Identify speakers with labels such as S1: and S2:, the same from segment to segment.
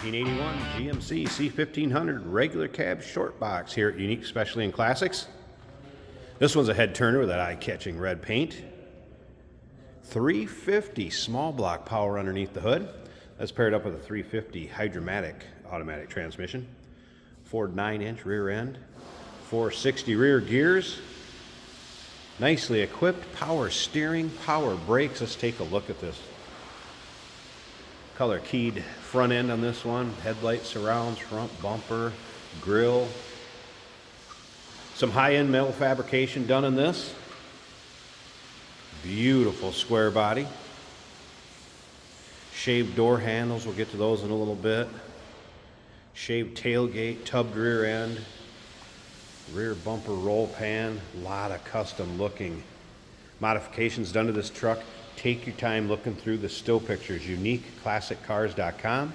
S1: 1981 GMC C1500 regular cab short box here at Unique Specialty and Classics. This one's a head turner with that eye-catching red paint. 350 small block power underneath the hood. That's paired up with a 350 hydromatic automatic transmission. Ford 9-inch rear end. 460 rear gears. Nicely equipped power steering, power brakes. Let's take a look at this. Color keyed front end on this one. Headlight surrounds, front bumper, grille. Some high-end metal fabrication done in this. Beautiful square body. Shaved door handles, we'll get to those in a little bit. Shaved tailgate, tubbed rear end. Rear bumper roll pan. A lot of custom looking modifications done to this truck. Take your time looking through the still pictures. UniqueClassicCars.com.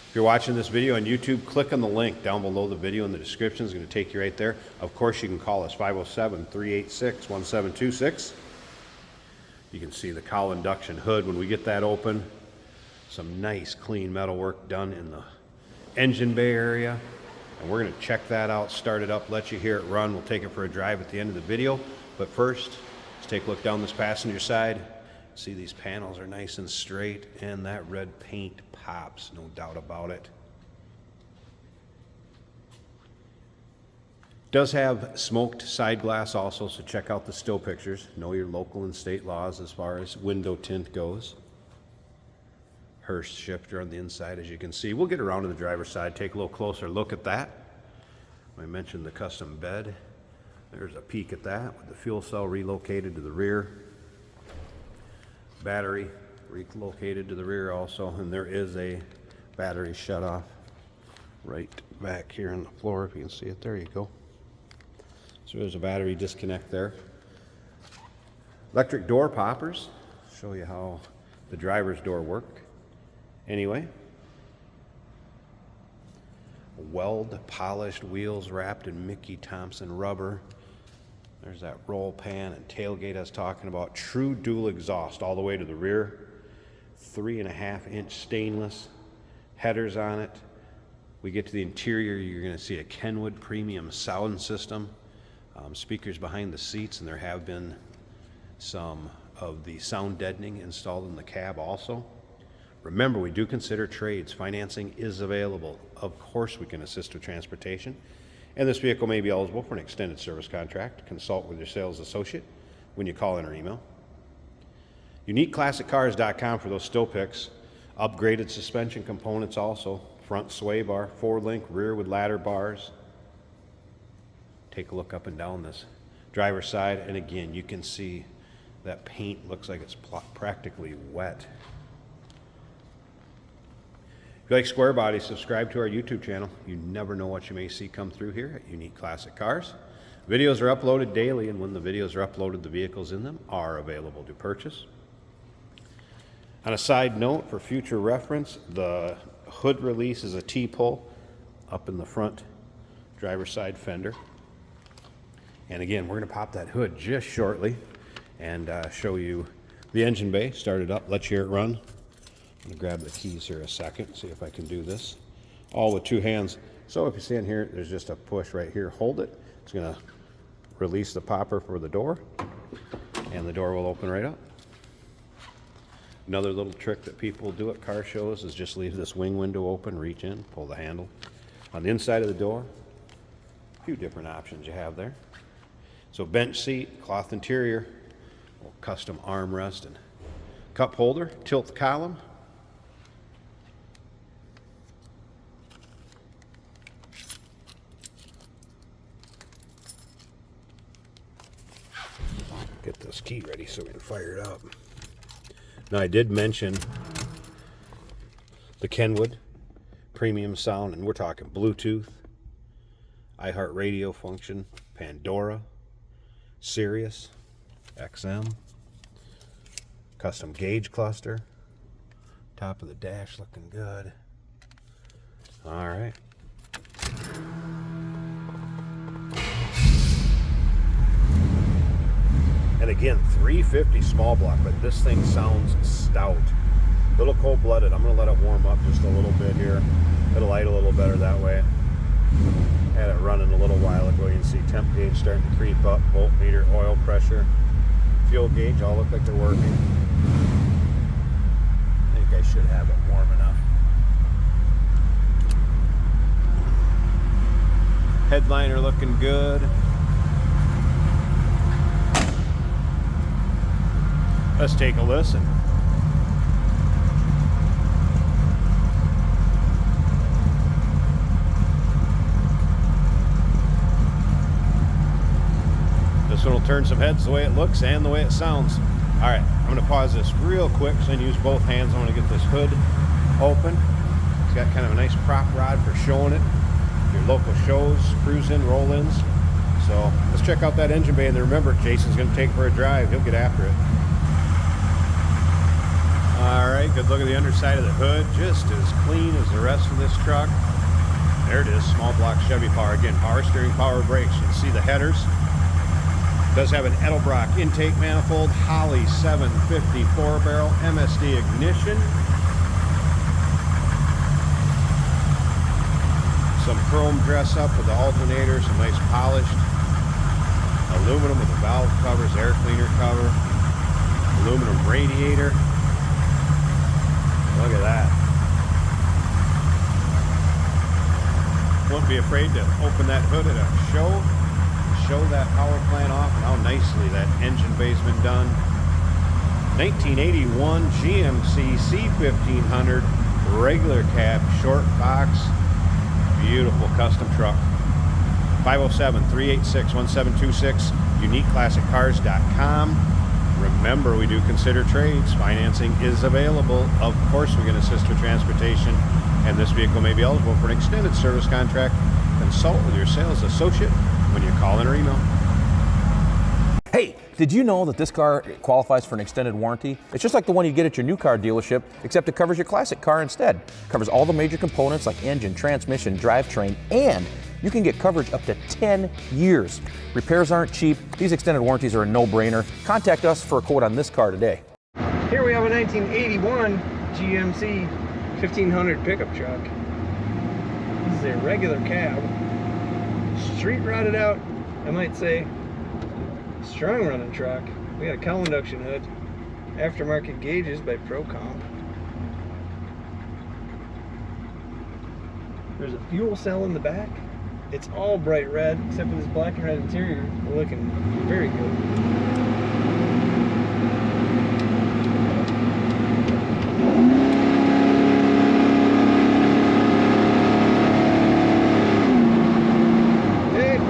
S1: If you're watching this video on YouTube, click on the link down below the video in the description. It's going to take you right there. Of course, you can call us 507-386-1726. You can see the cowl induction hood when we get that open. Some nice clean metal work done in the engine bay area. And we're going to check that out, start it up, let you hear it run. We'll take it for a drive at the end of the video. But first, let's take a look down this passenger side. See, these panels are nice and straight, and that red paint pops, no doubt about it. Does have smoked side glass also, so check out the still pictures. Know your local and state laws as far as window tint goes. Hearst shifter on the inside, as you can see. We'll get around to the driver's side, take a little closer look at that. I mentioned the custom bed. There's a peek at that with the fuel cell relocated to the rear. Battery relocated to the rear also, and there is a battery shut off right back here on the floor. If you can see it, there you go. So there's a battery disconnect there. Electric door poppers. Show you how the driver's door work. Anyway, weld polished wheels wrapped in Mickey Thompson rubber. There's that roll pan and tailgate I was talking about. True dual exhaust all the way to the rear. 3.5-inch stainless headers on it. We get to the interior, you're going to see a Kenwood premium sound system. Speakers behind the seats, and there have been some of the sound deadening installed in the cab also. Remember, we do consider trades. Financing is available. Of course, we can assist with transportation. And this vehicle may be eligible for an extended service contract. Consult with your sales associate when you call in or email. UniqueClassicCars.com for those still pics. Upgraded suspension components also. Front sway bar, forward link, rear with ladder bars. Take a look up and down this driver's side. And again, you can see that paint looks like it's practically wet. If you like square bodies, subscribe to our YouTube channel. You never know what you may see come through here at Unique Classic Cars. Videos are uploaded daily, and when the videos are uploaded, the vehicles in them are available to purchase. On a side note, for future reference, the hood release is a T-pull up in the front driver's side fender. And again, we're going to pop that hood just shortly and show you the engine bay. Start it up, let you hear it run. I'm going to grab the keys here a second, see if I can do this. All with two hands. So if you stand here, there's just a push right here. Hold it. It's going to release the popper for the door, and the door will open right up. Another little trick that people do at car shows is just leave this wing window open, reach in, pull the handle. On the inside of the door, a few different options you have there. So bench seat, cloth interior, custom armrest and cup holder, tilt column. Get this key ready so we can fire it up. Now, I did mention the Kenwood premium sound, and we're talking Bluetooth, iHeartRadio function, Pandora, Sirius, XM, custom gauge cluster, top of the dash looking good. All right. And again, 350 small block, but this thing sounds stout. A little cold-blooded. I'm going to let it warm up just a little bit here. It'll light a little better that way. Had it running a little while ago. You can see temp gauge starting to creep up. Voltmeter, oil pressure, fuel gauge all look like they're working. I think I should have it warm enough. Headliner looking good. Let's take a listen. This one will turn some heads the way it looks and the way it sounds. All right, I'm going to pause this real quick so I can use both hands. I want to get this hood open. It's got kind of a nice prop rod for showing it. Your local shows, cruise-in, roll-ins. So let's check out that engine bay. And remember, Jason's going to take for a drive. He'll get after it. All right, good look at the underside of the hood. Just as clean as the rest of this truck. There it is, small block Chevy power. Again, power steering, power brakes. You can see the headers. Does have an Edelbrock intake manifold, Holley 750 4-barrel, MSD ignition. Some chrome dress up with the alternator, some nice polished aluminum with the valve covers, air cleaner cover, aluminum radiator. Look at that. Won't be afraid to open that hood at a show that power plant off and how nicely that engine bay's been done. 1981 GMC C1500 regular cab short box. Beautiful custom truck. 507-386-1726, uniqueclassiccars.com. Remember, we do consider trades. Financing is available. Of course, we can assist with transportation, and this vehicle may be eligible for an extended service contract. Consult with your sales associate when you call in or email.
S2: Hey, did you know that this car qualifies for an extended warranty? It's just like the one you get at your new car dealership, except it covers your classic car instead. It covers all the major components like engine, transmission, drivetrain, and you can get coverage up to 10 years. Repairs aren't cheap. These extended warranties are a no-brainer. Contact us for a quote on this car today.
S3: Here we have a 1981 GMC 1500 pickup truck. This is a regular cab. Street rotted out, I might say. Strong running truck. We got a cowl induction hood. Aftermarket gauges by ProComp. There's a fuel cell in the back. It's all bright red, except for this black and red interior. Looking very good.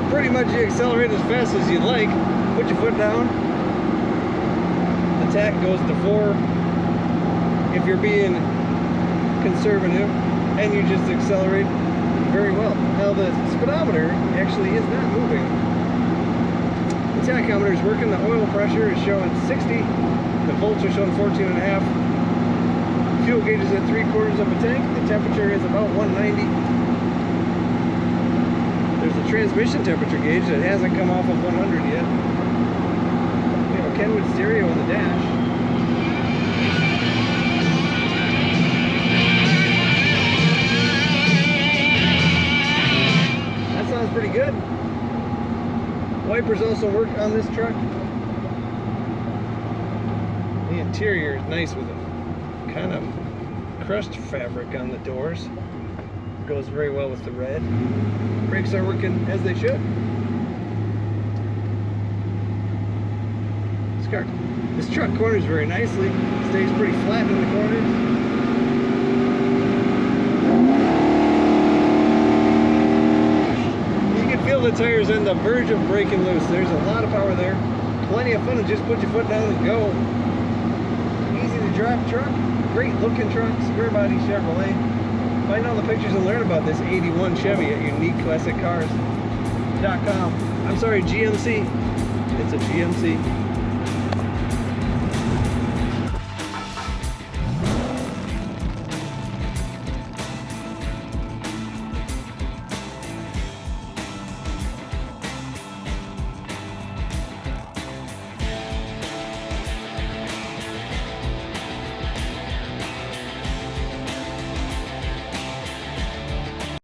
S3: Pretty much you accelerate as fast as you'd like. Put your foot down. The tach goes to 4 if you're being conservative, and you just accelerate very well. Now the speedometer actually is not moving. The tachometer is working. The oil pressure is showing 60. The volts are showing 14.5. Fuel gauge is at 3/4 of a tank. The temperature is about 190. There's a transmission temperature gauge that hasn't come off of 100 yet. We have a Kenwood stereo on the dash. That sounds pretty good. Wipers also work on this truck. The interior is nice with a kind of crushed fabric on the doors. Goes very well with the red. Brakes are working as they should. This truck corners very nicely. Stays pretty flat in the corners. You can feel the tires on the verge of breaking loose. There's a lot of power there. Plenty of fun to just put your foot down and go. Easy to drive truck. Great looking truck. Square body Chevrolet. Find all the pictures and learn about this 81 Chevy at uniqueclassiccars.com. I'm sorry, GMC. It's a GMC.